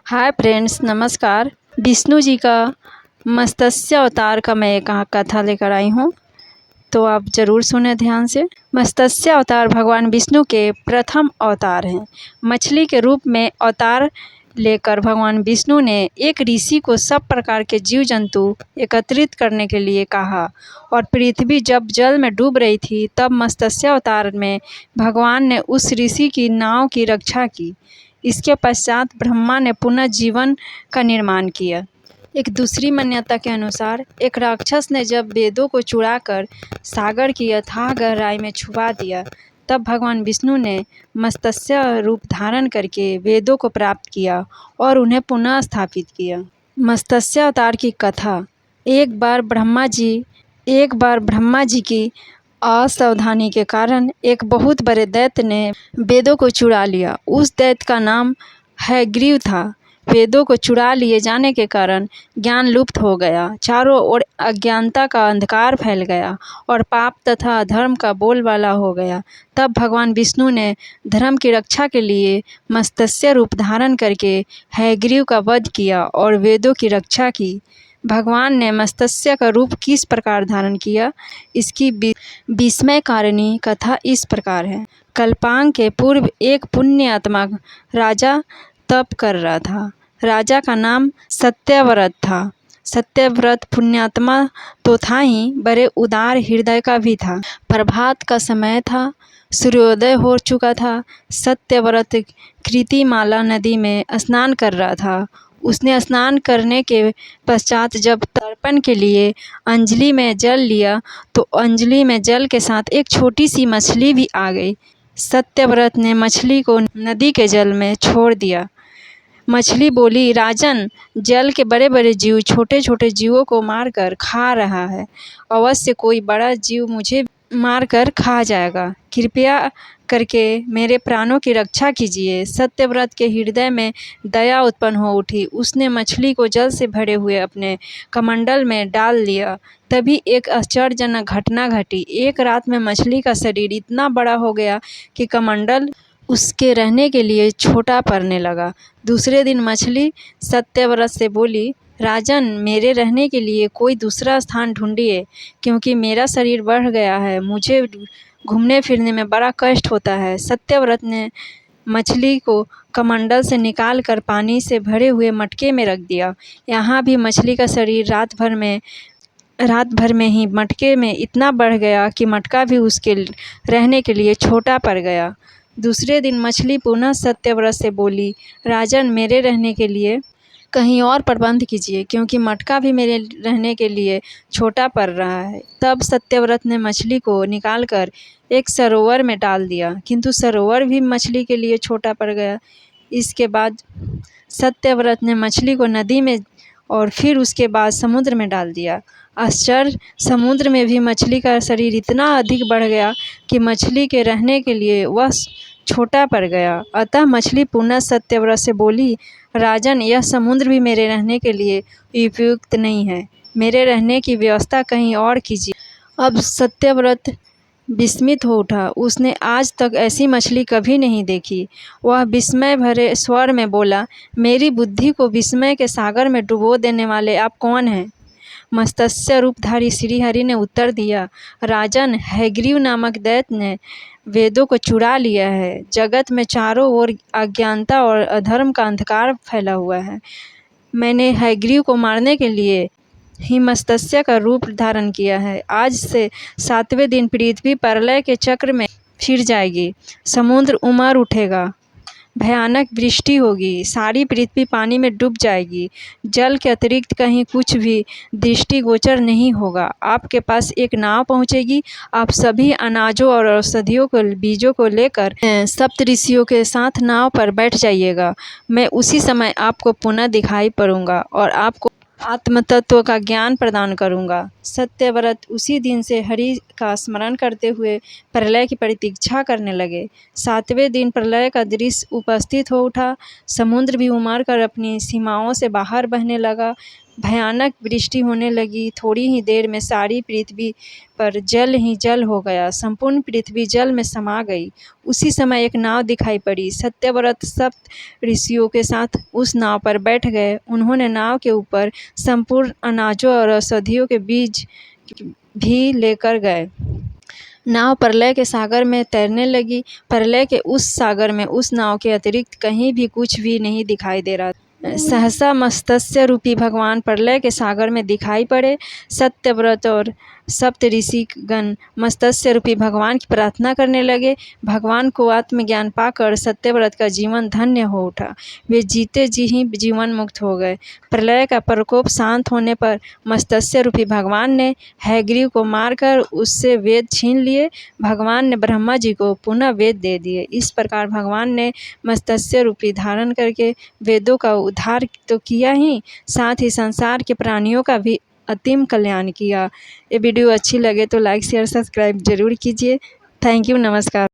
Hi friends, नमस्कार। विष्णु जी का मत्स्य अवतार का मैं एक कथा लेकर आई हूँ, तो आप ज़रूर सुने ध्यान से। मत्स्य अवतार भगवान विष्णु के प्रथम अवतार हैं। मछली के रूप में अवतार लेकर भगवान विष्णु ने एक ऋषि को सब प्रकार के जीव जंतु एकत्रित करने के लिए कहा, और पृथ्वी जब जल में डूब रही थी तब मत्स्य अवतार में भगवान ने उस ऋषि की नाव की रक्षा की। इसके पश्चात ब्रह्मा ने पुनः जीवन का निर्माण किया। एक दूसरी मान्यता के अनुसार एक राक्षस ने जब वेदों को चुराकर सागर की अथाह गहराई में छुपा दिया, तब भगवान विष्णु ने मत्स्य रूप धारण करके वेदों को प्राप्त किया और उन्हें पुनः स्थापित किया। मत्स्य अवतार की कथा। एक बार ब्रह्मा जी की असावधानी के कारण एक बहुत बड़े दैत्य ने वेदों को चुरा लिया। उस दैत्य का नाम हयग्रीव था। वेदों को चुरा लिए जाने के कारण ज्ञान लुप्त हो गया, चारों ओर अज्ञानता का अंधकार फैल गया और पाप तथा अधर्म का बोलबाला हो गया। तब भगवान विष्णु ने धर्म की रक्षा के लिए मत्स्य रूप धारण करके हयग्रीव का वध किया और वेदों की रक्षा की। भगवान ने मत्स्य का रूप किस प्रकार धारण किया, इसकी विस्मयकारिणी कथा इस प्रकार है। कल्पांत के पूर्व एक पुण्य आत्मा राजा तप कर रहा था। राजा का नाम सत्यव्रत था। सत्यव्रत पुण्यात्मा तो था ही, बड़े उदार हृदय का भी था। प्रभात का समय था, सूर्योदय हो चुका था। सत्यव्रत कृतिमाला नदी में स्नान कर रहा था। उसने स्नान करने के पश्चात जब तर्पण के लिए अंजलि में जल लिया, तो अंजलि में जल के साथ एक छोटी सी मछली भी आ गई। सत्यव्रत ने मछली को नदी के जल में छोड़ दिया। मछली बोली, राजन, जल के बड़े बड़े जीव छोटे छोटे जीवों को मारकर खा रहा है। अवश्य कोई बड़ा जीव मुझे मारकर खा जाएगा। कृपया करके मेरे प्राणों की रक्षा कीजिए। सत्यव्रत के हृदय में दया उत्पन्न हो उठी। उसने मछली को जल से भरे हुए अपने कमंडल में डाल लिया। तभी एक आश्चर्यजनक घटना घटी। एक रात में मछली का शरीर इतना बड़ा हो गया कि कमंडल उसके रहने के लिए छोटा पड़ने लगा। दूसरे दिन मछली सत्यव्रत से बोली, राजन, मेरे रहने के लिए कोई दूसरा स्थान ढूंढिए, क्योंकि मेरा शरीर बढ़ गया है। मुझे घूमने फिरने में बड़ा कष्ट होता है। सत्यव्रत ने मछली को कमंडल से निकाल कर पानी से भरे हुए मटके में रख दिया। यहाँ भी मछली का शरीर रात भर में ही मटके में इतना बढ़ गया कि मटका भी उसके रहने के लिए छोटा पड़ गया। दूसरे दिन मछली पुनः सत्यव्रत से बोली, राजन, मेरे रहने के लिए कहीं और प्रबंध कीजिए, क्योंकि मटका भी मेरे रहने के लिए छोटा पड़ रहा है। तब सत्यव्रत ने मछली को निकालकर एक सरोवर में डाल दिया, किंतु सरोवर भी मछली के लिए छोटा पड़ गया। इसके बाद सत्यव्रत ने मछली को नदी में और फिर उसके बाद समुद्र में डाल दिया। आश्चर्य, समुद्र में भी मछली का शरीर इतना अधिक बढ़ गया कि मछली के रहने के लिए वह छोटा पड़ गया। अतः मछली पुनः सत्यव्रत से बोली, राजन, यह समुद्र भी मेरे रहने के लिए उपयुक्त नहीं है। मेरे रहने की व्यवस्था कहीं और कीजिए। अब सत्यव्रत विस्मित हो उठा। उसने आज तक ऐसी मछली कभी नहीं देखी। वह विस्मय भरे स्वर में बोला, मेरी बुद्धि को विस्मय के सागर में डुबो देने वाले आप कौन हैं? मत्स्य रूपधारी श्रीहरि ने उत्तर दिया, राजन, हयग्रीव नामक दैत्य ने वेदों को चुरा लिया है। जगत में चारों ओर अज्ञानता और अधर्म का अंधकार फैला हुआ है। मैंने हयग्रीव को मारने के लिए ही मत्स्य का रूप धारण किया है। आज से 7वें दिन पृथ्वी प्रलय के चक्र में फिर जाएगी। समुद्र उमड़ उठेगा, भयानक वृष्टि होगी, सारी पृथ्वी पानी में डूब जाएगी। जल के अतिरिक्त कहीं कुछ भी दृष्टिगोचर नहीं होगा। आपके पास एक नाव पहुंचेगी। आप सभी अनाजों और औषधियों को बीजों को लेकर सप्तऋषियों के साथ नाव पर बैठ जाइएगा। मैं उसी समय आपको पुनः दिखाई पड़ूंगा और आपको आत्मतत्व का ज्ञान प्रदान करूंगा। सत्यव्रत उसी दिन से हरि का स्मरण करते हुए प्रलय की प्रतीक्षा करने लगे। 7वें दिन प्रलय का दृश्य उपस्थित हो उठा। समुद्र भी उमड़ कर अपनी सीमाओं से बाहर बहने लगा। भयानक वृष्टि होने लगी। थोड़ी ही देर में सारी पृथ्वी पर जल ही जल हो गया। संपूर्ण पृथ्वी जल में समा गई। उसी समय एक नाव दिखाई पड़ी। सत्यव्रत सप्त ऋषियों के साथ उस नाव पर बैठ गए। उन्होंने नाव के ऊपर संपूर्ण अनाजों और औषधियों के बीज भी लेकर गए। नाव प्रलय के सागर में तैरने लगी। प्रलय के उस सागर में उस नाव के अतिरिक्त कहीं भी कुछ भी नहीं दिखाई दे रहा। सहसा मत्स्य रूपी भगवान प्रलय के सागर में दिखाई पड़े। सत्यव्रत और सप्त ऋषिगण मत्स्य रूपी भगवान की प्रार्थना करने लगे। भगवान को आत्मज्ञान पाकर सत्यव्रत का जीवन धन्य हो उठा। वे जीते जी ही जीवन मुक्त हो गए। प्रलय का प्रकोप शांत होने पर मत्स्य रूपी भगवान ने हयग्रीव को मारकर उससे वेद छीन लिए। भगवान ने ब्रह्मा जी को पुनः वेद दे दिए। इस प्रकार भगवान ने मत्स्य रूपी धारण करके वेदों का उद्धार तो किया ही, साथ ही संसार के प्राणियों का भी असीम कल्याण किया। ये वीडियो अच्छी लगे तो लाइक शेयर सब्सक्राइब जरूर कीजिए। थैंक यू, नमस्कार।